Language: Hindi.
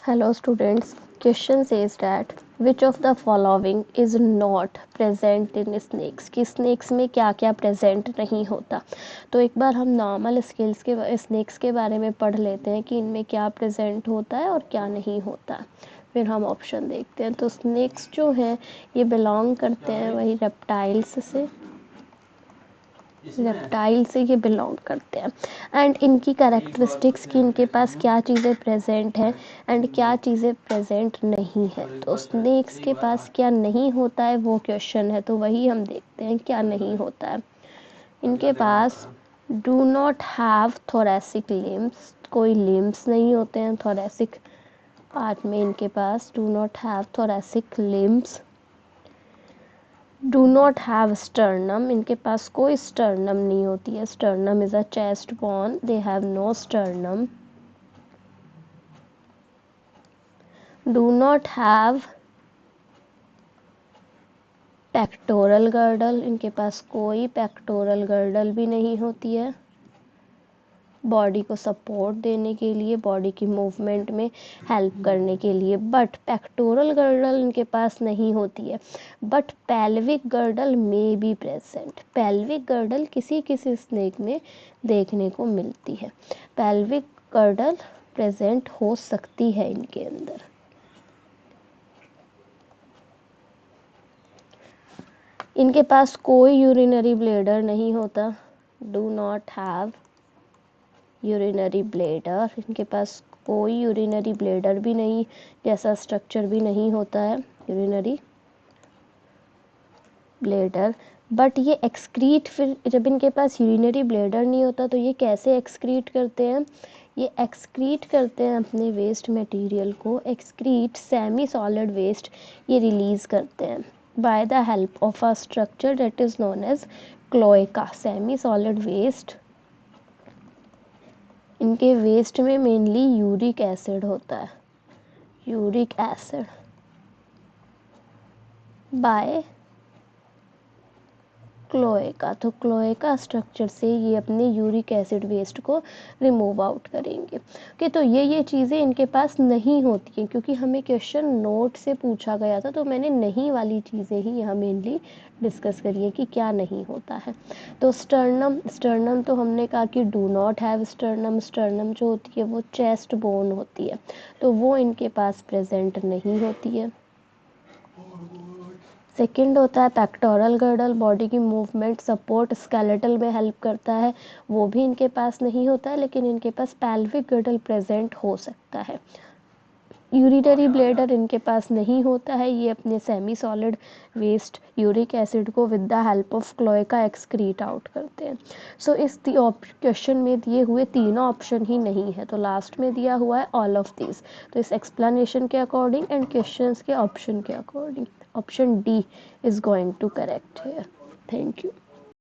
Hello students, question says that which of the following is not present in snakes कि snakes में क्या क्या present नहीं होता। तो एक बार हम नॉर्मल स्केल्स के स्नेक्स के बारे में पढ़ लेते हैं कि इनमें क्या प्रेजेंट होता है और क्या नहीं होता, फिर हम ऑप्शन देखते हैं। तो स्नेक्स जो हैं ये बिलोंग करते हैं वही रेप्टाइल्स से ये बिलोंग करते हैं। एंड इनकी कैरेक्टरिस्टिक्स कि इनके पास क्या चीज़ें प्रेजेंट है एंड क्या चीज़ें प्रेजेंट नहीं है। तो स्नेक्स के पास क्या नहीं होता है वो क्वेश्चन है, तो वही हम देखते हैं क्या नहीं होता है। इनके पास do not have thoracic limbs, कोई लिम्स नहीं होते हैं थोरेसिक पार्ट में। इनके पास do not have thoracic limbs. Do not have sternum, इनके पास कोई स्टर्नम नहीं होती है। Sternum is a chest bone, they have no sternum. Do not have pectoral girdle, इनके पास कोई पेक्टोरल गर्डल भी नहीं होती है बॉडी को सपोर्ट देने के लिए, बॉडी की मूवमेंट में हेल्प करने के लिए। बट पेक्टोरल गर्डल इनके पास नहीं होती है। बट पेल्विक गर्डल में बी प्रेजेंट, पेल्विक गर्डल किसी किसी स्नेक में देखने को मिलती है। पेल्विक गर्डल प्रेजेंट हो सकती है इनके अंदर। इनके पास कोई यूरिनरी ब्लेडर नहीं होता, do not have urinary bladder, इनके पास कोई यूरिनरी ब्लेडर भी नहीं, जैसा स्ट्रक्चर भी नहीं होता है यूरिनरी ब्लेडर। बट ये एक्सक्रीट, फिर जब इनके पास यूरिनरी ब्लेडर नहीं होता तो ये कैसे एक्सक्रीट करते हैं? ये एक्सक्रीट करते हैं अपने वेस्ट मटेरियल को, एक्सक्रीट सेमी सॉलिड वेस्ट ये रिलीज करते हैं by the help of a structure that is known as cloaca. Semi solid waste, इनके वेस्ट में मेनली यूरिक एसिड होता है, यूरिक एसिड बाय क्लोएका। तो क्लोएका स्ट्रक्चर से ये अपने यूरिक एसिड वेस्ट को रिमूव आउट करेंगे। ओके, तो ये चीज़ें इनके पास नहीं होती हैं क्योंकि हमें क्वेश्चन नोट से पूछा गया था, तो मैंने नहीं वाली चीज़ें ही यहाँ मेनली डिस्कस करी है कि क्या नहीं होता है। तो स्टर्नम तो हमने कहा कि do not have sternum. Sternum जो होती है वो चेस्ट बोन होती है, तो वो इनके पास प्रेजेंट नहीं होती है। सेकंड होता है पेक्टोरल गर्डल, बॉडी की मूवमेंट सपोर्ट स्केलेटल में हेल्प करता है, वो भी इनके पास नहीं होता है। लेकिन इनके पास पेल्विक गर्डल प्रेजेंट हो सकता है। यूरिनरी ब्लेडर इनके पास नहीं होता है, ये अपने semi solid waste uric acid को with the help of cloaca excrete out करते हैं। सो इस क्वेश्चन में दिए हुए तीनों ऑप्शन ही नहीं है, तो लास्ट में दिया हुआ है ऑल ऑफ दिस। तो इस एक्सप्लेनेशन के अकॉर्डिंग एंड क्वेश्चंस के ऑप्शन के according option D is going to correct here. Thank you.